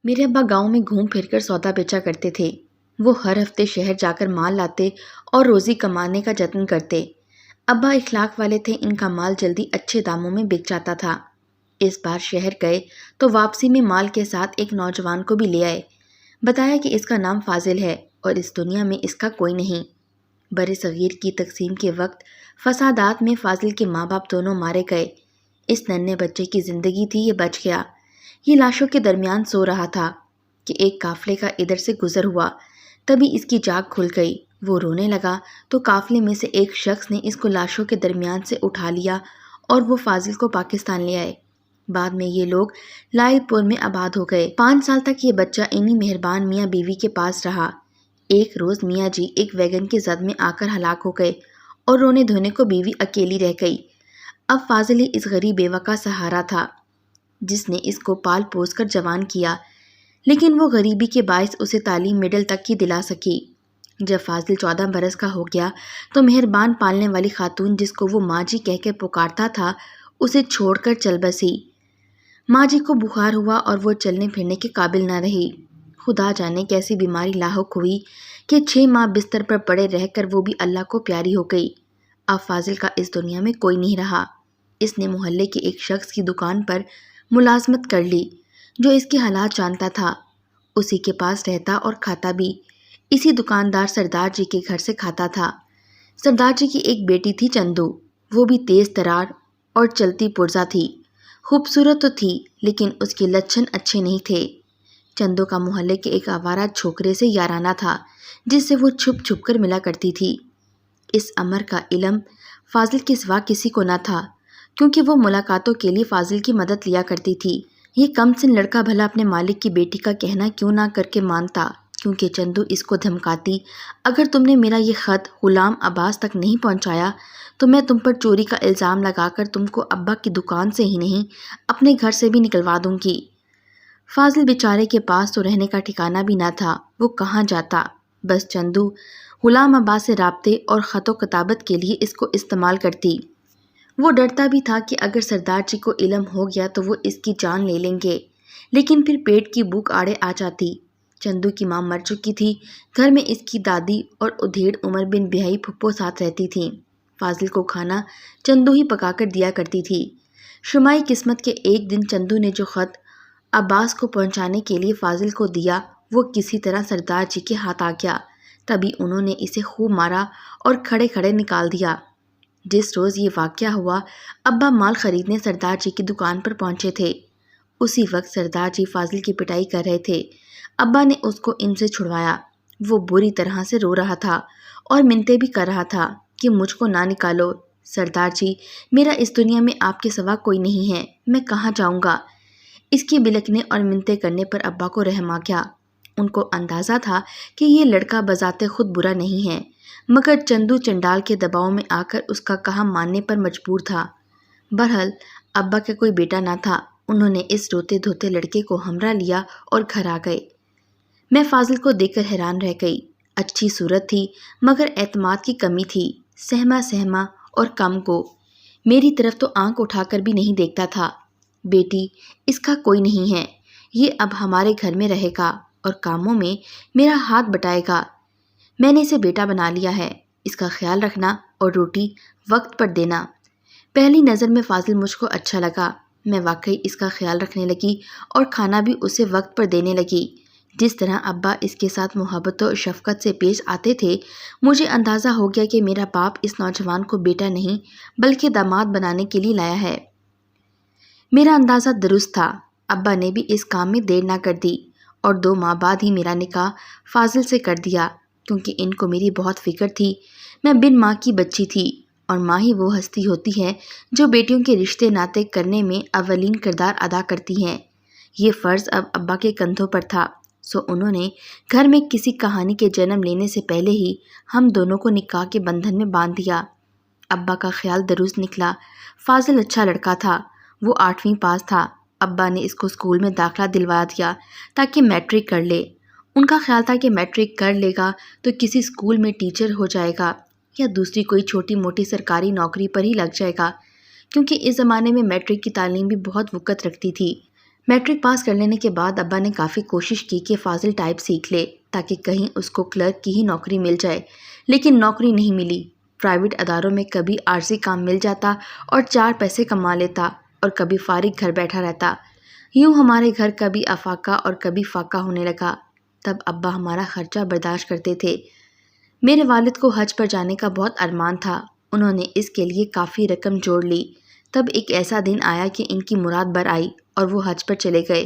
میرے ابا گاؤں میں گھوم پھر کر سودا بیچا کرتے تھے۔ وہ ہر ہفتے شہر جا کر مال لاتے اور روزی کمانے کا جتن کرتے۔ ابا اخلاق والے تھے، ان کا مال جلدی اچھے داموں میں بک جاتا تھا۔ اس بار شہر گئے تو واپسی میں مال کے ساتھ ایک نوجوان کو بھی لے آئے۔ بتایا کہ اس کا نام فاضل ہے اور اس دنیا میں اس کا کوئی نہیں۔ بر صغیر کی تقسیم کے وقت فسادات میں فاضل کے ماں باپ دونوں مارے گئے۔ اس ننھے بچے کی زندگی تھی، یہ بچ گیا۔ یہ لاشوں کے درمیان سو رہا تھا کہ ایک قافلے کا ادھر سے گزر ہوا۔ تبھی اس کی جاگ کھل گئی۔ وہ رونے لگا تو قافلے میں سے ایک شخص نے اس کو لاشوں کے درمیان سے اٹھا لیا اور وہ فاضل کو پاکستان لے آئے۔ بعد میں یہ لوگ لائد پور میں آباد ہو گئے۔ 5 سال تک یہ بچہ انہی مہربان میاں بیوی کے پاس رہا۔ ایک روز میاں جی ایک ویگن کی زد میں آ کر ہلاک ہو گئے اور رونے دھونے کو بیوی اکیلی رہ گئی۔ اب فاضل ہی اس غریب بیوہ کا سہارا تھا جس نے اس کو پال پوس کر جوان کیا، لیکن وہ غریبی کے باعث اسے تعلیم مڈل تک کی دلا سکی۔ جب فاضل 14 برس کا ہو گیا تو مہربان پالنے والی خاتون جس کو وہ ماں جی کہہ کے پکارتا تھا اسے چھوڑ کر چل بسی۔ ماں جی کو بخار ہوا اور وہ چلنے پھرنے کے قابل نہ رہی۔ خدا جانے کیسی بیماری لاحق ہوئی کہ 6 ماہ بستر پر پڑے رہ کر وہ بھی اللہ کو پیاری ہو گئی۔ اب فاضل کا اس دنیا میں کوئی نہیں رہا۔ اس نے محلے کے ایک شخص کی دکان پر ملازمت کر لی جو اس کے حالات جانتا تھا۔ اسی کے پاس رہتا اور کھاتا بھی۔ اسی دکاندار سردار جی کے گھر سے کھاتا تھا۔ سردار جی کی ایک بیٹی تھی چندو، وہ بھی تیز ترار اور چلتی پرزا تھی۔ خوبصورت تو تھی لیکن اس کے لچھن اچھے نہیں تھے۔ چندو کا محلے کے ایک آوارہ چھوکرے سے یارانہ تھا جس سے وہ چھپ چھپ کر ملا کرتی تھی۔ اس امر کا علم فاضل کے سوا کسی کو نہ تھا کیونکہ وہ ملاقاتوں کے لیے فاضل کی مدد لیا کرتی تھی۔ یہ کم سن لڑکا بھلا اپنے مالک کی بیٹی کا کہنا کیوں نہ کر کے مانتا، کیونکہ چندو اس کو دھمکاتی، اگر تم نے میرا یہ خط غلام عباس تک نہیں پہنچایا تو میں تم پر چوری کا الزام لگا کر تم کو ابا کی دکان سے ہی نہیں اپنے گھر سے بھی نکلوا دوں گی۔ فاضل بیچارے کے پاس تو رہنے کا ٹھکانہ بھی نہ تھا، وہ کہاں جاتا؟ بس چندو غلام عباس سے رابطے اور خط و کتابت کے لیے اس کو استعمال کرتی۔ وہ ڈرتا بھی تھا کہ اگر سردار جی کو علم ہو گیا تو وہ اس کی جان لے لیں گے، لیکن پھر پیٹ کی بھوک آڑے آ جاتی۔ چندو کی ماں مر چکی تھی، گھر میں اس کی دادی اور ادھیڑ عمر بن بیائی پھپھو ساتھ رہتی تھیں۔ فاضل کو کھانا چندو ہی پکا کر دیا کرتی تھی۔ شمائی قسمت کے ایک دن چندو نے جو خط عباس کو پہنچانے کے لیے فاضل کو دیا وہ کسی طرح سردار جی کے ہاتھ آ گیا۔ تبھی انہوں نے اسے خوب مارا اور کھڑے کھڑے نکال دیا۔ جس روز یہ واقعہ ہوا ابا مال خریدنے سردار جی کی دکان پر پہنچے تھے۔ اسی وقت سردار جی فاضل کی پٹائی کر رہے تھے۔ ابا نے اس کو ان سے چھڑوایا۔ وہ بری طرح سے رو رہا تھا اور منتیں بھی کر رہا تھا کہ مجھ کو نہ نکالو سردار جی، میرا اس دنیا میں آپ کے سوا کوئی نہیں ہے، میں کہاں جاؤں گا؟ اس کے بلکنے اور منتیں کرنے پر ابا کو رحم آ گیا۔ ان کو اندازہ تھا کہ یہ لڑکا بذات خود برا نہیں ہے، مگر چندو چنڈال کے دباؤ میں آ کر اس کا کہا ماننے پر مجبور تھا۔ بہرحال ابا کا کوئی بیٹا نہ تھا، انہوں نے اس روتے دھوتے لڑکے کو ہمراہ لیا اور گھر آ گئے۔ میں فاضل کو دیکھ کر حیران رہ گئی۔ اچھی صورت تھی مگر اعتماد کی کمی تھی، سہما سہما اور کم گو، میری طرف تو آنکھ اٹھا کر بھی نہیں دیکھتا تھا۔ بیٹی اس کا کوئی نہیں ہے، یہ اب ہمارے گھر میں رہے گا اور کاموں میں میرا ہاتھ بٹائے گا۔ میں نے اسے بیٹا بنا لیا ہے، اس کا خیال رکھنا اور روٹی وقت پر دینا۔ پہلی نظر میں فاضل مجھ کو اچھا لگا، میں واقعی اس کا خیال رکھنے لگی اور کھانا بھی اسے وقت پر دینے لگی۔ جس طرح ابا اس کے ساتھ محبت و شفقت سے پیش آتے تھے، مجھے اندازہ ہو گیا کہ میرا باپ اس نوجوان کو بیٹا نہیں بلکہ داماد بنانے کے لیے لایا ہے۔ میرا اندازہ درست تھا۔ ابا نے بھی اس کام میں دیر نہ کر دی اور 2 ماہ بعد ہی میرا نکاح فاضل سے کر دیا، کیونکہ ان کو میری بہت فکر تھی۔ میں بن ماں کی بچی تھی اور ماں ہی وہ ہستی ہوتی ہے جو بیٹیوں کے رشتے ناطے کرنے میں اولین کردار ادا کرتی ہیں۔ یہ فرض اب ابا کے کندھوں پر تھا، سو انہوں نے گھر میں کسی کہانی کے جنم لینے سے پہلے ہی ہم دونوں کو نکاح کے بندھن میں باندھ دیا۔ ابا کا خیال درست نکلا۔ فاضل اچھا لڑکا تھا، وہ 8ویں پاس تھا۔ ابا نے اس کو اسکول میں داخلہ دلوا دیا تاکہ میٹرک کر لے۔ ان کا خیال تھا کہ میٹرک کر لے گا تو کسی اسکول میں ٹیچر ہو جائے گا یا دوسری کوئی چھوٹی موٹی سرکاری نوکری پر ہی لگ جائے گا، کیونکہ اس زمانے میں میٹرک کی تعلیم بھی بہت وقت رکھتی تھی۔ میٹرک پاس کر لینے کے بعد ابا نے کافی کوشش کی کہ فاضل ٹائپ سیکھ لے تاکہ کہیں اس کو کلرک کی ہی نوکری مل جائے، لیکن نوکری نہیں ملی۔ پرائیویٹ اداروں میں کبھی عارضی کام مل جاتا اور 4 پیسے کما لیتا اور کبھی فارغ گھر بیٹھا رہتا۔ یوں ہمارے گھر کبھی افاقہ اور کبھی فاقہ ہونے لگا۔ تب ابا ہمارا خرچہ برداشت کرتے تھے۔ میرے والد کو حج پر جانے کا بہت ارمان تھا۔ انہوں نے اس کے لیے کافی رقم جوڑ لی۔ تب ایک ایسا دن آیا کہ ان کی مراد بر آئی اور وہ حج پر چلے گئے۔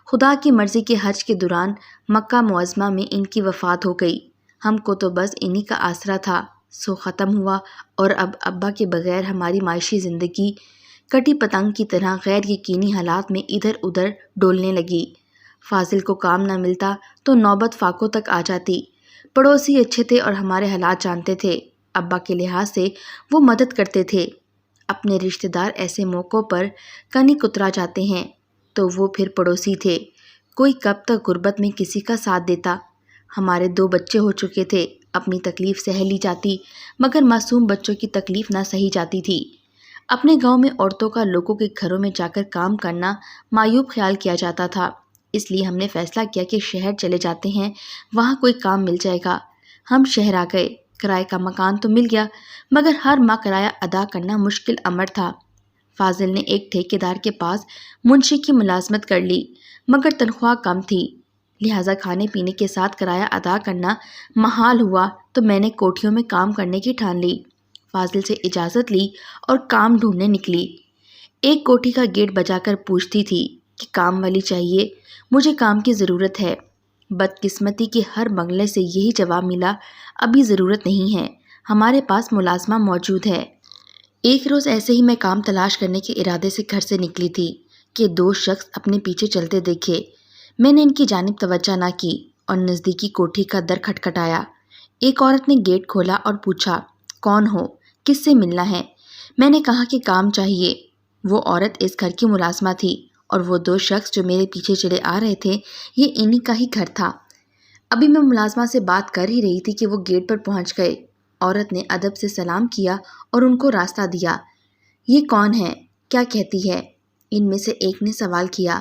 خدا کی مرضی کے حج کے دوران مکہ معظمہ میں ان کی وفات ہو گئی۔ ہم کو تو بس انہی کا آسرا تھا، سو ختم ہوا، اور اب ابا کے بغیر ہماری معاشی زندگی کٹی پتنگ کی طرح غیر یقینی حالات میں ادھر ادھر ڈولنے لگی۔ فاضل کو کام نہ ملتا تو نوبت فاقوں تک آ جاتی۔ پڑوسی اچھے تھے اور ہمارے حالات جانتے تھے۔ ابا کے لحاظ سے وہ مدد کرتے تھے۔ اپنے رشتہ دار ایسے موقعوں پر کنی کترا جاتے ہیں تو وہ پھر پڑوسی تھے۔ کوئی کب تک غربت میں کسی کا ساتھ دیتا۔ ہمارے 2 بچے ہو چکے تھے۔ اپنی تکلیف سہ لی جاتی مگر معصوم بچوں کی تکلیف نہ سہی جاتی تھی۔ اپنے گاؤں میں عورتوں کا لوگوں کے گھروں میں جا کر کام کرنا معیوب خیال کیا جاتا تھا، اس لیے ہم نے فیصلہ کیا کہ شہر چلے جاتے ہیں، وہاں کوئی کام مل جائے گا۔ ہم شہر آ گئے۔ کرائے کا مکان تو مل گیا مگر ہر ماہ کرایہ ادا کرنا مشکل امر تھا۔ فاضل نے ایک ٹھیکیدار کے پاس منشی کی ملازمت کر لی مگر تنخواہ کم تھی، لہٰذا کھانے پینے کے ساتھ کرایہ ادا کرنا محال ہوا تو میں نے کوٹھیوں میں کام کرنے کی ٹھان لی۔ فاضل سے اجازت لی اور کام ڈھونڈنے نکلی۔ ایک کوٹھی کا گیٹ بجا کر پوچھتی تھی کہ کام والی چاہیے، مجھے کام کی ضرورت ہے۔ بدقسمتی کے ہر بنگلے سے یہی جواب ملا، ابھی ضرورت نہیں ہے، ہمارے پاس ملازمہ موجود ہے۔ ایک روز ایسے ہی میں کام تلاش کرنے کے ارادے سے گھر سے نکلی تھی کہ 2 شخص اپنے پیچھے چلتے دیکھے۔ میں نے ان کی جانب توجہ نہ کی اور نزدیکی کوٹھی کا در کھٹکھٹایا۔ ایک عورت نے گیٹ کھولا اور پوچھا، کون ہو، کس سے ملنا ہے؟ میں نے کہا کہ کام چاہیے۔ وہ عورت اس گھر کی ملازمہ تھی اور وہ 2 شخص جو میرے پیچھے چلے آ رہے تھے یہ انہی کا ہی گھر تھا۔ ابھی میں ملازمہ سے بات کر ہی رہی تھی کہ وہ گیٹ پر پہنچ گئے۔ عورت نے ادب سے سلام کیا اور ان کو راستہ دیا۔ یہ کون ہے؟ کیا کہتی ہے؟ ان میں سے ایک نے سوال کیا۔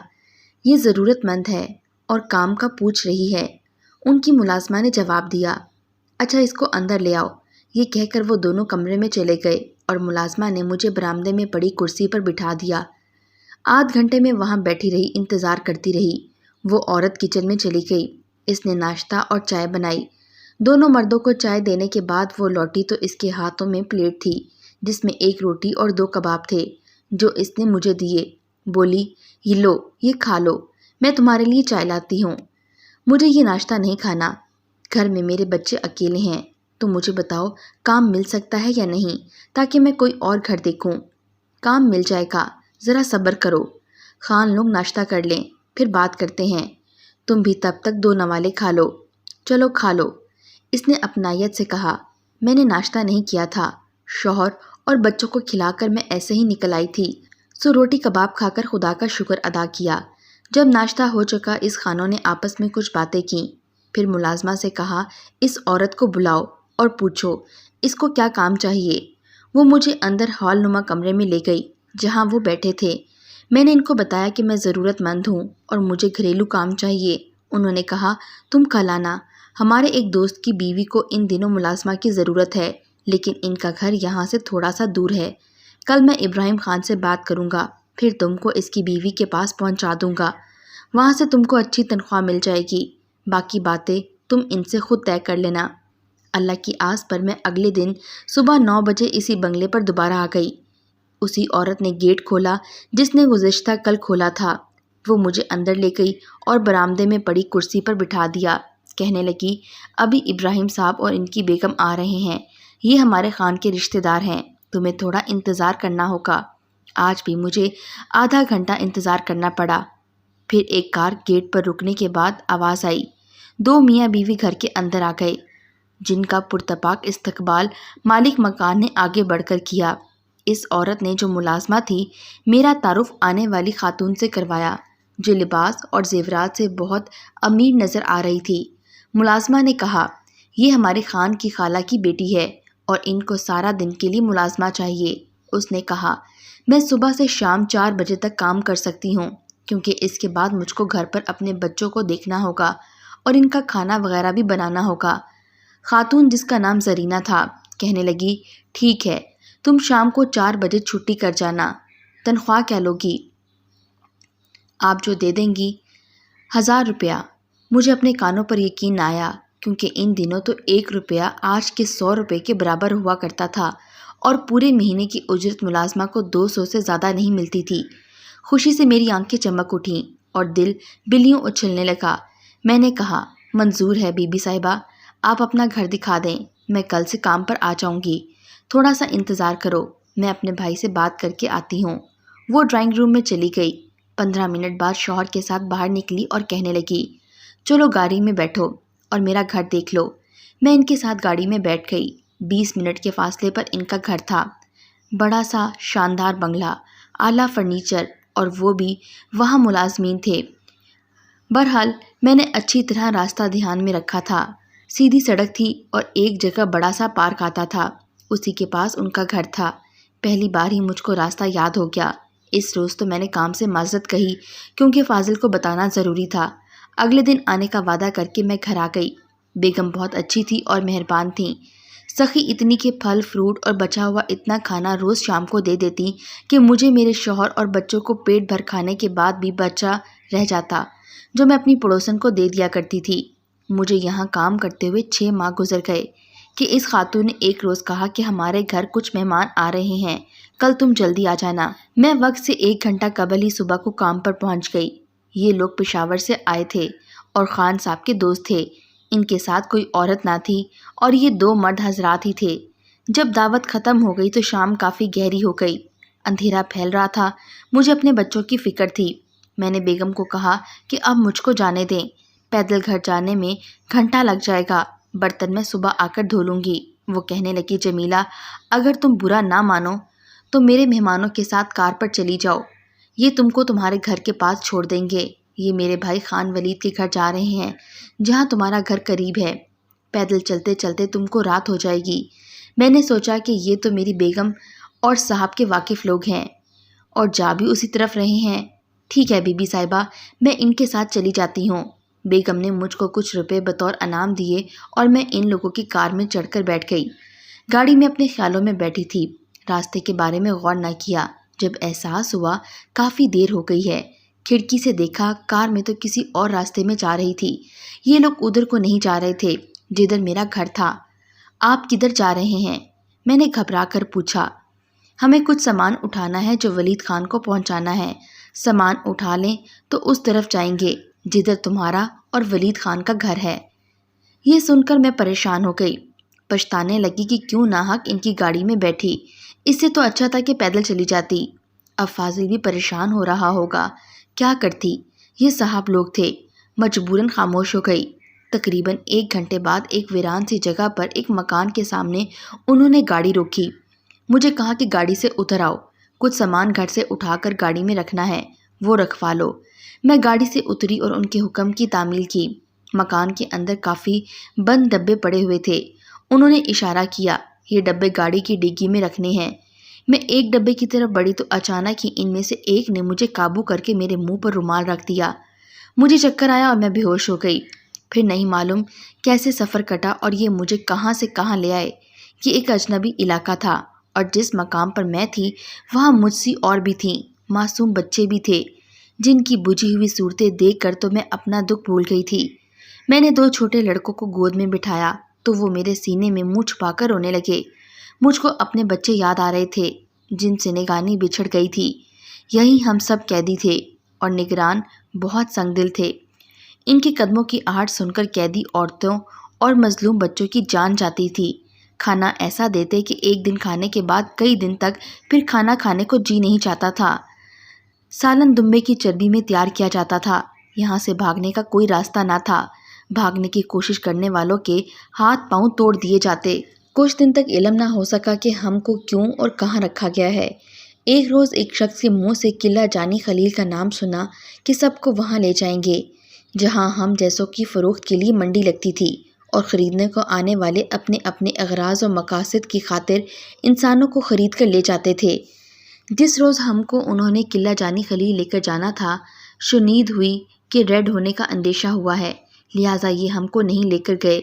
یہ ضرورت مند ہے اور کام کا پوچھ رہی ہے، ان کی ملازمہ نے جواب دیا۔ اچھا اس کو اندر لے آؤ۔ یہ کہہ کر وہ دونوں کمرے میں چلے گئے اور ملازمہ نے مجھے برآمدے میں پڑی کرسی پر بٹھا دیا۔ آدھ گھنٹے میں وہاں بیٹھی رہی، انتظار کرتی رہی۔ وہ عورت کچن میں چلی گئی۔ اس نے ناشتہ اور چائے بنائی۔ دونوں مردوں کو چائے دینے کے بعد وہ لوٹی تو اس کے ہاتھوں میں پلیٹ تھی جس میں 1 روٹی اور 2 کباب تھے جو اس نے مجھے دیے۔ بولی، یہ لو، یہ کھا لو، میں تمہارے لیے چائے لاتی ہوں۔ مجھے یہ ناشتہ نہیں کھانا، گھر میں میرے بچے اکیلے ہیں، تو مجھے بتاؤ کام مل سکتا ہے یا نہیں تاکہ میں کوئی اور گھر دیکھوں۔ کام مل جائے گا، ذرا صبر کرو، خان لوگ ناشتہ کر لیں پھر بات کرتے ہیں، تم بھی تب تک 2 نوالے کھا لو۔ چلو کھا لو، اس نے اپنائیت سے کہا۔ میں نے ناشتہ نہیں کیا تھا، شوہر اور بچوں کو کھلا کر میں ایسے ہی نکل آئی تھی، سو روٹی کباب کھا کر خدا کا شکر ادا کیا۔ جب ناشتہ ہو چکا اس خانوں نے آپس میں کچھ باتیں کیں، پھر ملازمہ سے کہا، اس عورت کو بلاؤ اور پوچھو اس کو کیا کام چاہیے۔ وہ مجھے اندر ہال نما کمرے میں لے گئی جہاں وہ بیٹھے تھے۔ میں نے ان کو بتایا کہ میں ضرورت مند ہوں اور مجھے گھریلو کام چاہیے۔ انہوں نے کہا، تم کل آنا، ہمارے ایک دوست کی بیوی کو ان دنوں ملازمہ کی ضرورت ہے لیکن ان کا گھر یہاں سے تھوڑا سا دور ہے۔ کل میں ابراہیم خان سے بات کروں گا، پھر تم کو اس کی بیوی کے پاس پہنچا دوں گا، وہاں سے تم کو اچھی تنخواہ مل جائے گی، باقی باتیں تم ان سے خود طے کر لینا۔ اللہ کی آس پر میں اگلے دن صبح 9 بجے اسی بنگلے پر دوبارہ آ گئی۔ اسی عورت نے گیٹ کھولا جس نے گزشتہ کل کھولا تھا۔ وہ مجھے اندر لے گئی اور برآمدے میں پڑی کرسی پر بٹھا دیا۔ کہنے لگی، ابھی ابراہیم صاحب اور ان کی بیگم آ رہے ہیں، یہ ہمارے خان کے رشتہ دار ہیں، تمہیں تھوڑا انتظار کرنا ہوگا۔ آج بھی مجھے آدھا گھنٹہ انتظار کرنا پڑا۔ پھر ایک کار گیٹ پر رکنے کے بعد آواز آئی۔ 2 میاں بیوی گھر کے اندر آ گئے جن کا پرتپاک استقبال مالک مکان نے آگے بڑھ کر کیا۔ اس عورت نے جو ملازمہ تھی میرا تعارف آنے والی خاتون سے کروایا جو لباس اور زیورات سے بہت امیر نظر آ رہی تھی۔ ملازمہ نے کہا، یہ ہمارے خان کی خالہ کی بیٹی ہے اور ان کو سارا دن کے لیے ملازمہ چاہیے۔ اس نے کہا، میں صبح سے شام 4 بجے تک کام کر سکتی ہوں، کیونکہ اس کے بعد مجھ کو گھر پر اپنے بچوں کو دیکھنا ہوگا اور ان کا کھانا وغیرہ بھی بنانا ہوگا۔ خاتون جس کا نام زرینہ تھا کہنے لگی، ٹھیک ہے، تم شام کو 4 بجے چھٹی کر جانا۔ تنخواہ کیا لوگی؟ آپ جو دے دیں گی۔ 1000 روپیہ۔ مجھے اپنے کانوں پر یقین نہ آیا، کیونکہ ان دنوں تو 1 روپیہ آج کے 100 روپے کے برابر ہوا کرتا تھا اور پورے مہینے کی اجرت ملازمہ کو 200 سے زیادہ نہیں ملتی تھی۔ خوشی سے میری آنکھیں چمک اٹھیں اور دل بلیوں اچھلنے لگا۔ میں نے کہا، منظور ہے بی بی صاحبہ، آپ اپنا گھر دکھا دیں، میں کل سے کام پر آ جاؤں گی۔ تھوڑا سا انتظار کرو، میں اپنے بھائی سے بات کر کے آتی ہوں۔ وہ ڈرائنگ روم میں چلی گئی۔ 15 منٹ بعد شوہر کے ساتھ باہر نکلی اور کہنے لگی، چلو گاڑی میں بیٹھو اور میرا گھر دیکھ لو۔ میں ان کے ساتھ گاڑی میں بیٹھ گئی۔ 20 منٹ کے فاصلے پر ان کا گھر تھا۔ بڑا سا شاندار بنگلہ، اعلیٰ فرنیچر، اور وہ بھی وہاں ملازمین تھے۔ بہرحال میں نے اچھی طرح راستہ دھیان میں رکھا تھا۔ سیدھی سڑک تھی اور ایک جگہ بڑا سا پارک آتا تھا، اسی کے پاس ان کا گھر تھا۔ پہلی بار ہی مجھ کو راستہ یاد ہو گیا۔ اس روز تو میں نے کام سے معذرت کہی، کیونکہ فاضل کو بتانا ضروری تھا۔ اگلے دن آنے کا وعدہ کر کے میں گھر آ گئی۔ بیگم بہت اچھی تھی اور مہربان تھیں۔ سخی اتنی کہ پھل فروٹ اور بچا ہوا اتنا کھانا روز شام کو دے دیتی کہ مجھے، میرے شوہر اور بچوں کو پیٹ بھر کھانے کے بعد بھی بچا رہ جاتا، جو میں اپنی پڑوسن کو دے دیا کرتی تھی۔ مجھے یہاں کام کرتے ہوئے 6 ماہ گزر گئے کہ اس خاتون نے ایک روز کہا کہ ہمارے گھر کچھ مہمان آ رہے ہیں، کل تم جلدی آ جانا۔ میں وقت سے 1 گھنٹہ قبل ہی صبح کو کام پر پہنچ گئی۔ یہ لوگ پشاور سے آئے تھے اور خان صاحب کے دوست تھے۔ ان کے ساتھ کوئی عورت نہ تھی اور یہ 2 مرد حضرات ہی تھے۔ جب دعوت ختم ہو گئی تو شام کافی گہری ہو گئی۔ اندھیرا پھیل رہا تھا۔ مجھے اپنے بچوں کی فکر تھی۔ میں نے بیگم کو کہا کہ اب مجھ کو جانے دیں، پیدل گھر جانے میں گھنٹہ لگ جائے گا، برتن میں صبح آ کر دھو لوں گی۔ وہ کہنے لگی، جمیلہ، اگر تم برا نہ مانو تو میرے مہمانوں کے ساتھ کار پر چلی جاؤ، یہ تم کو تمہارے گھر کے پاس چھوڑ دیں گے۔ یہ میرے بھائی خان ولید کے گھر جا رہے ہیں، جہاں تمہارا گھر قریب ہے۔ پیدل چلتے چلتے تم کو رات ہو جائے گی۔ میں نے سوچا کہ یہ تو میری بیگم اور صاحب کے واقف لوگ ہیں اور جا بھی اسی طرف رہے ہیں۔ ٹھیک ہے بی بی صاحبہ، میں ان کے ساتھ چلی جاتی ہوں۔ بیگم نے مجھ کو کچھ روپے بطور انعام دیے اور میں ان لوگوں کی کار میں چڑھ کر بیٹھ گئی۔ گاڑی میں اپنے خیالوں میں بیٹھی تھی، راستے کے بارے میں غور نہ کیا۔ جب احساس ہوا کافی دیر ہو گئی ہے، کھڑکی سے دیکھا کار میں تو کسی اور راستے میں جا رہی تھی۔ یہ لوگ ادھر کو نہیں جا رہے تھے جدھر میرا گھر تھا۔ آپ کدھر جا رہے ہیں؟ میں نے گھبرا کر پوچھا۔ ہمیں کچھ سامان اٹھانا ہے جو ولید خان کو پہنچانا ہے۔ سامان اٹھا لیں تو اس طرف جائیں گے جدھر تمہارا اور ولید خان کا گھر ہے۔ یہ سن کر میں پریشان ہو گئی، پچھتانے لگی کہ کیوں ناحق ان کی گاڑی میں بیٹھی۔ اس سے تو اچھا تھا کہ پیدل چلی جاتی۔ اب فاضل بھی پریشان ہو رہا ہوگا، کیا کرتی؟ یہ صاحب لوگ تھے۔ مجبوراً خاموش ہو گئی۔ تقریباً 1 گھنٹے بعد ایک ویران سی جگہ پر ایک مکان کے سامنے انہوں نے گاڑی روکی۔ مجھے کہا کہ گاڑی سے اتر آؤ، کچھ سامان گھر سے اٹھا کر گاڑی میں رکھنا ہے، وہ رکھوا لو۔ میں گاڑی سے اتری اور ان کے حکم کی تعمیل کی۔ مکان کے اندر کافی بند ڈبے پڑے ہوئے تھے۔ انہوں نے اشارہ کیا، یہ ڈبے گاڑی کی ڈگی میں رکھنے ہیں۔ میں ایک ڈبے کی طرف بڑھی تو اچانک ہی ان میں سے ایک نے مجھے قابو کر کے میرے منہ پر رومال رکھ دیا۔ مجھے چکر آیا اور میں بے ہوش ہو گئی۔ پھر نہیں معلوم کیسے سفر کٹا اور یہ مجھے کہاں سے کہاں لے آئے۔ یہ ایک اجنبی علاقہ تھا اور جس مقام پر میں تھی وہاں مجھ سی اور بھی تھیں، معصوم بچے بھی تھے، جن کی بجھی ہوئی صورتیں دیکھ کر تو میں اپنا دکھ بھول گئی تھی۔ میں نے 2 چھوٹے لڑکوں کو گود میں بٹھایا تو وہ میرے سینے میں منہ چھپا کر رونے لگے۔ مجھ کو اپنے بچے یاد آ رہے تھے جن سے نگرانی بچھڑ گئی تھی۔ یہی ہم سب قیدی تھے اور نگران بہت سنگ دل تھے۔ ان کے قدموں کی آہٹ سن کر قیدی عورتوں اور مظلوم بچوں کی جان جاتی تھی۔ کھانا ایسا دیتے کہ ایک دن کھانے کے بعد کئی دن تک پھر کھانا کھانے کو جی نہیں چاہتا تھا۔ سالن دمبے کی چربی میں تیار کیا جاتا تھا۔ یہاں سے بھاگنے کا کوئی راستہ نہ تھا۔ بھاگنے کی کوشش کرنے والوں کے ہاتھ پاؤں توڑ دیے جاتے۔ کچھ دن تک علم نہ ہو سکا کہ ہم کو کیوں اور کہاں رکھا گیا ہے۔ ایک روز ایک شخص کے منہ سے قلعہ جانی خلیل کا نام سنا کہ سب کو وہاں لے جائیں گے جہاں ہم جیسوں کی فروخت کے لیے منڈی لگتی تھی اور خریدنے کو آنے والے اپنے اپنے اغراض و مقاصد کی خاطر انسانوں کو خرید کر لے جاتے تھے۔ جس روز ہم کو انہوں نے قلعہ جانی خلیل لے کر جانا تھا، شنید ہوئی کہ ریڈ ہونے کا اندیشہ ہوا ہے، لہٰذا یہ ہم کو نہیں لے کر گئے۔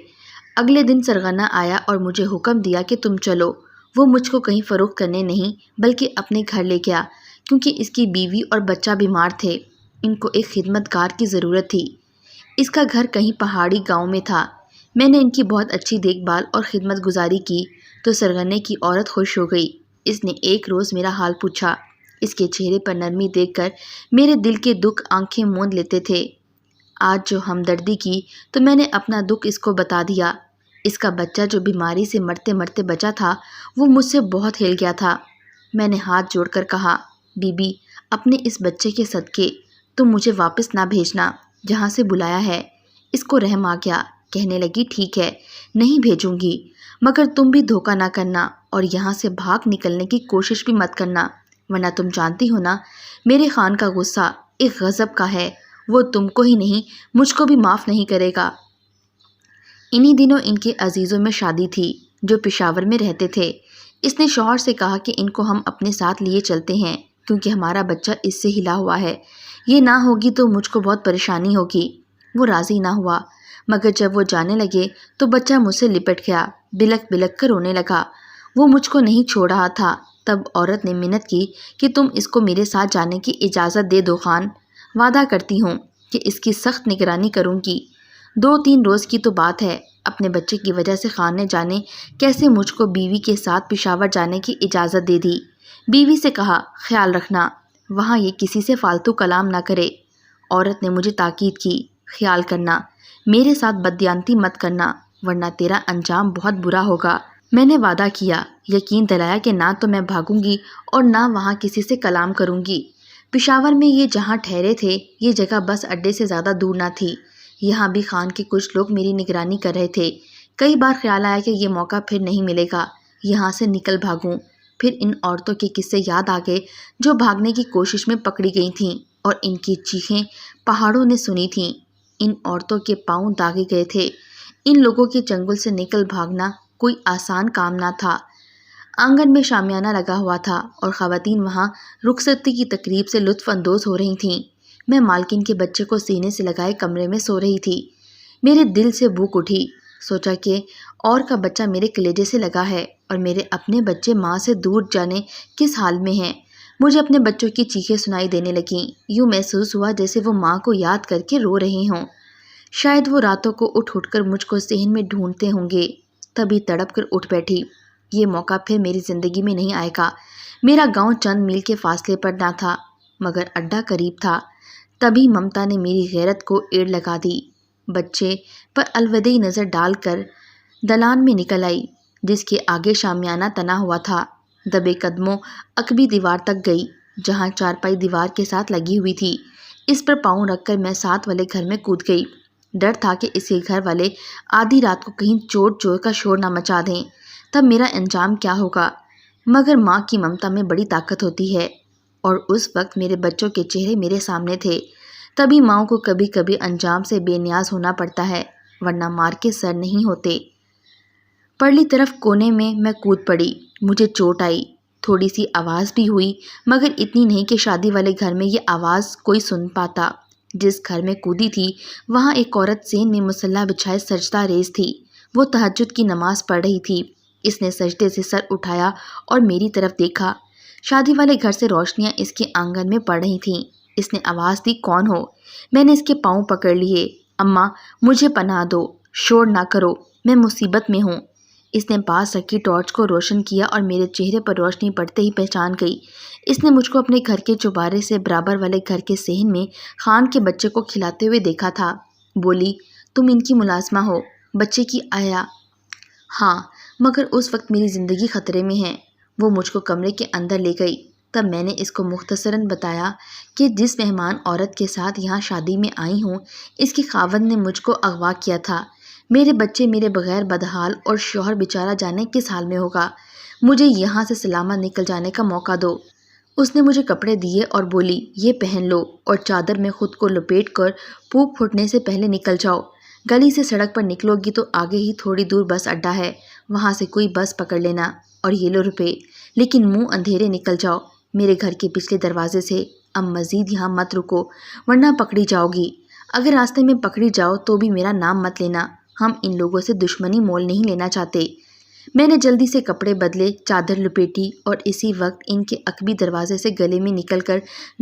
اگلے دن سرغنہ آیا اور مجھے حکم دیا کہ تم چلو۔ وہ مجھ کو کہیں فروخت کرنے نہیں بلکہ اپنے گھر لے گیا، کیونکہ اس کی بیوی اور بچہ بیمار تھے۔ ان کو ایک خدمت گار کی ضرورت تھی۔ اس کا گھر کہیں پہاڑی گاؤں میں تھا۔ میں نے ان کی بہت اچھی دیکھ بھال اور خدمت گزاری کی تو سرغنے کی عورت خوش ہو گئی۔ اس نے ایک روز میرا حال پوچھا۔ اس کے چہرے پر نرمی دیکھ کر میرے دل کے دکھ آنکھیں موند لیتے تھے۔ آج جو ہمدردی کی تو میں نے اپنا دکھ اس کو بتا دیا۔ اس کا بچہ جو بیماری سے مرتے مرتے بچا تھا وہ مجھ سے بہت ہل گیا تھا۔ میں نے ہاتھ جوڑ کر کہا، بی بی، اپنے اس بچے کے صدقے تم مجھے واپس نہ بھیجنا جہاں سے بلایا ہے۔ اس کو رحم آ گیا، کہنے لگی ٹھیک ہے، نہیں بھیجوں گی، مگر تم بھی دھوکہ نہ کرنا اور یہاں سے بھاگ نکلنے کی کوشش بھی مت کرنا، ورنہ تم جانتی ہو نا میرے خان کا غصہ ایک غضب کا ہے، وہ تم کو ہی نہیں مجھ کو بھی معاف نہیں کرے گا۔ انہی دنوں ان کے عزیزوں میں شادی تھی جو پشاور میں رہتے تھے۔ اس نے شوہر سے کہا کہ ان کو ہم اپنے ساتھ لیے چلتے ہیں کیونکہ ہمارا بچہ اس سے ہلا ہوا ہے، یہ نہ ہوگی تو مجھ کو بہت پریشانی ہوگی۔ وہ راضی نہ ہوا، مگر جب وہ جانے لگے تو بچہ مجھ سے لپٹ گیا، بلک بلک کر رونے لگا۔ وہ مجھ کو نہیں چھوڑ رہا تھا۔ تب عورت نے منت کی کہ تم اس کو میرے ساتھ جانے کی اجازت دے دو خان، وعدہ کرتی ہوں کہ اس کی سخت نگرانی کروں گی۔ 2-3 روز کی تو بات ہے۔ اپنے بچے کی وجہ سے خان نے جانے کیسے مجھ کو بیوی کے ساتھ پشاور جانے کی اجازت دے دی۔ بیوی سے کہا، خیال رکھنا وہاں یہ کسی سے فالتو کلام نہ کرے۔ عورت نے مجھے تاکید کی، خیال کرنا میرے ساتھ بددیانتی مت کرنا ورنہ تیرا انجام بہت برا ہوگا۔ میں نے وعدہ کیا، یقین دلایا کہ نہ تو میں بھاگوں گی اور نہ وہاں کسی سے کلام کروں گی۔ پشاور میں یہ جہاں ٹھہرے تھے یہ جگہ بس اڈے سے زیادہ دور نہ تھی۔ یہاں بھی خان کے کچھ لوگ میری نگرانی کر رہے تھے۔ کئی بار خیال آیا کہ یہ موقع پھر نہیں ملے گا، یہاں سے نکل بھاگوں۔ پھر ان عورتوں کے قصے یاد آ گئے جو بھاگنے کی کوشش میں پکڑی گئی تھیں اور ان کی چیخیں پہاڑوں نے سنی تھیں۔ ان عورتوں کے پاؤں داغے گئے تھے۔ ان لوگوں کے چنگل سے نکل بھاگنا کوئی آسان کام نہ تھا۔ آنگن میں شامیانہ لگا ہوا تھا اور خواتین وہاں رخصتی کی تقریب سے لطف اندوز ہو رہی تھیں۔ میں مالکن کے بچے کو سینے سے لگائے کمرے میں سو رہی تھی۔ میرے دل سے بھوک اٹھی، سوچا کہ اور کا بچہ میرے کلیجے سے لگا ہے اور میرے اپنے بچے ماں سے دور جانے کس حال میں ہیں۔ مجھے اپنے بچوں کی چیخیں سنائی دینے لگیں، یوں محسوس ہوا جیسے وہ ماں کو یاد کر کے رو رہے ہوں۔ شاید وہ راتوں کو اٹھ اٹھ کر مجھ کو صحن میں ڈھونڈتے ہوں گے۔ تبھی تڑپ کر اٹھ بیٹھی۔ یہ موقع پھر میری زندگی میں نہیں آئے گا۔ میرا گاؤں چند میل کے فاصلے پر نہ تھا مگر اڈا قریب تھا۔ تبھی ممتا نے میری غیرت کو ایڑ لگا دی۔ بچے پر الوداعی نظر ڈال کر دلان میں نکل آئی جس کے آگے شامیانہ تنا ہوا تھا۔ دبے قدموں عقبی دیوار تک گئی جہاں چارپائی دیوار کے ساتھ لگی ہوئی تھی۔ اس پر پاؤں رکھ کر میں ساتھ والے گھر میں کود گئی۔ ڈر تھا کہ اس کے گھر والے آدھی رات کو کہیں چور کا شور نہ مچا دیں، تب میرا انجام کیا ہوگا۔ مگر ماں کی ممتا میں بڑی طاقت ہوتی ہے اور اس وقت میرے بچوں کے چہرے میرے سامنے تھے۔ تبھی ماؤں کو کبھی کبھی انجام سے بے نیاز ہونا پڑتا ہے ورنہ مار کے سر نہیں ہوتے۔ پرلی طرف کونے میں کود پڑی۔ مجھے چوٹ آئی، تھوڑی سی آواز بھی ہوئی مگر اتنی نہیں کہ شادی والے گھر میں یہ آواز کوئی سن پاتا۔ جس گھر میں کودی تھی وہاں ایک عورت سین میں مصلح بچھائے سجدہ ریز تھی۔ وہ تہجد کی نماز پڑھ رہی تھی۔ اس نے سجدے سے سر اٹھایا اور میری طرف دیکھا۔ شادی والے گھر سے روشنیاں اس کے آنگن میں پڑ رہی تھیں۔ اس نے آواز دی، کون ہو؟ میں نے اس کے پاؤں پکڑ لیے۔ اماں مجھے پناہ دو، شور نہ کرو، میں مصیبت میں ہوں۔ اس نے پاس رکھی ٹارچ کو روشن کیا اور میرے چہرے پر روشنی پڑتے ہی پہچان گئی۔ اس نے مجھ کو اپنے گھر کے چوبارے سے برابر والے گھر کے صحن میں خان کے بچے کو کھلاتے ہوئے دیکھا تھا۔ بولی، تم ان کی ملازمہ ہو؟ بچے کی آیا؟ ہاں، مگر اس وقت میری زندگی خطرے میں ہے۔ وہ مجھ کو کمرے کے اندر لے گئی۔ تب میں نے اس کو مختصراً بتایا کہ جس مہمان عورت کے ساتھ یہاں شادی میں آئی ہوں اس کے خاوند نے مجھ کو اغوا کیا تھا۔ میرے بچے میرے بغیر بدحال اور شوہر بیچارہ جانے کس حال میں ہوگا۔ مجھے یہاں سے سلامت نکل جانے کا موقع دو۔ اس نے مجھے کپڑے دیے اور بولی، یہ پہن لو اور چادر میں خود کو لپیٹ کر پھوک پھوٹنے سے پہلے نکل جاؤ۔ گلی سے سڑک پر نکلو گی تو آگے ہی تھوڑی دور بس اڈا ہے، وہاں سے کوئی بس پکڑ لینا اور یہ لو روپے، لیکن منہ اندھیرے نکل جاؤ۔ میرے گھر کے پچھلے دروازے سے اب مزید یہاں مت رکو ورنہ پکڑی جاؤ گی۔ اگر راستے میں پکڑی جاؤ تو بھی میرا نام مت لینا، ہم ان لوگوں سے دشمنی مول نہیں لینا چاہتے۔ میں نے جلدی سے کپڑے بدلے، چادر لپیٹی اور اسی وقت ان کے عقبی دروازے سے گلے میں نکل کر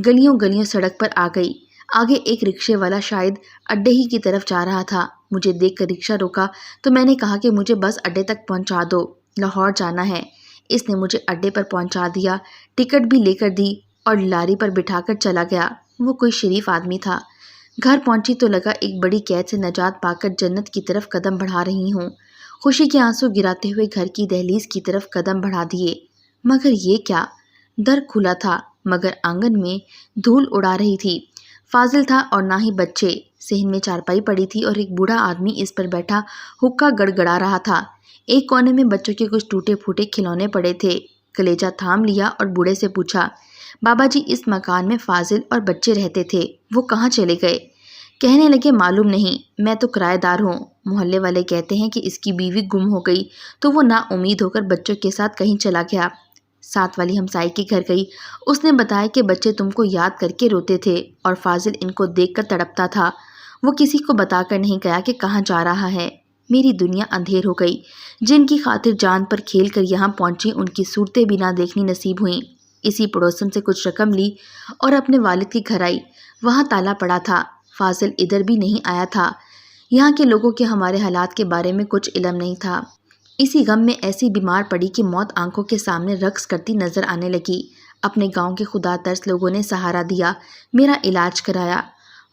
گلیوں گلیوں سڑک پر آ گئی۔ آگے ایک رکشے والا شاید اڈے ہی کی طرف جا رہا تھا۔ مجھے دیکھ کر رکشہ روکا تو میں نے کہا کہ مجھے بس اڈے تک پہنچا دو، لاہور جانا ہے۔ اس نے مجھے اڈے پر پہنچا دیا، ٹکٹ بھی لے کر دی اور لاری پر بٹھا کر چلا گیا۔ وہ کوئی شریف آدمی تھا۔ گھر پہنچی تو لگا ایک بڑی قید سے نجات پا کر جنت کی طرف قدم بڑھا رہی ہوں۔ خوشی کے آنسو گراتے ہوئے گھر کی دہلیز کی طرف قدم بڑھا دیے، مگر یہ کیا؟ در کھلا تھا مگر آنگن میں دھول اڑا رہی تھی۔ فاضل تھا اور نہ ہی بچے۔ صحن میں چارپائی پڑی تھی اور ایک بوڑھا آدمی اس پر بیٹھا حقہ گڑگڑا رہا تھا۔ ایک کونے میں بچوں کے کچھ ٹوٹے پھوٹے کھلونے پڑے تھے۔ کلیجہ تھام لیا اور بوڑھے سے پوچھا، بابا جی اس مکان میں فاضل اور بچے رہتے تھے، وہ کہاں چلے گئے؟ کہنے لگے معلوم نہیں، میں تو کرایہ دار ہوں۔ محلے والے کہتے ہیں کہ اس کی بیوی گم ہو گئی تو وہ نا امید ہو کر بچوں کے ساتھ کہیں چلا گیا۔ ساتھ والی ہمسائی کے گھر گئی، اس نے بتایا کہ بچے تم کو یاد کر کے روتے تھے اور فاضل ان کو دیکھ کر تڑپتا تھا۔ وہ کسی کو بتا کر نہیں گیا کہ کہاں جا رہا ہے۔ میری دنیا اندھیر ہو گئی۔ جن کی خاطر جان پر کھیل کر یہاں پہنچی ان کی صورتیں بھی نہ دیکھنی نصیب ہوئیں۔ اسی پڑوسن سے کچھ رقم لی اور اپنے والد کے گھر آئی، وہاں تالا پڑا تھا، فاضل ادھر بھی نہیں آیا تھا۔ یہاں کے لوگوں کے ہمارے حالات کے بارے میں کچھ علم نہیں تھا۔ اسی غم میں ایسی بیمار پڑی کہ موت آنکھوں کے سامنے رقص کرتی نظر آنے لگی۔ اپنے گاؤں کے خدا ترس لوگوں نے سہارا دیا، میرا علاج کرایا۔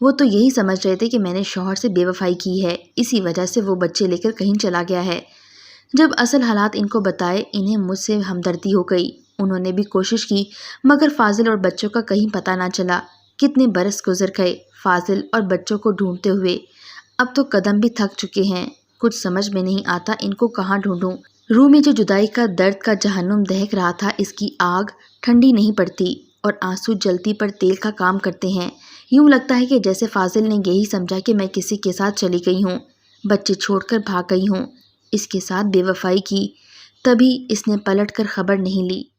وہ تو یہی سمجھ رہے تھے کہ میں نے شوہر سے بے وفائی کی ہے، اسی وجہ سے وہ بچے لے کر کہیں چلا گیا ہے۔ جب اصل حالات ان کو بتائے، انہیں مجھ سے ہمدردی ہو گئی۔ انہوں نے بھی کوشش کی مگر فاضل اور بچوں کا کہیں پتہ نہ چلا۔ کتنے برس گزر گئے فاضل اور بچوں کو ڈھونڈتے ہوئے، اب تو قدم بھی تھک چکے ہیں۔ کچھ سمجھ میں نہیں آتا ان کو کہاں ڈھونڈوں۔ روح میں جو جدائی کا درد کا جہنم دہک رہا تھا، اس کی آگ ٹھنڈی نہیں پڑتی اور آنسو جلتی پر تیل کا کام کرتے ہیں۔ یوں لگتا ہے کہ جیسے فاضل نے یہی سمجھا کہ میں کسی کے ساتھ چلی گئی ہوں، بچے چھوڑ کر بھاگ گئی ہوں، اس کے ساتھ بے وفائی کی، تبھی اس نے پلٹ کر خبر نہیں لی۔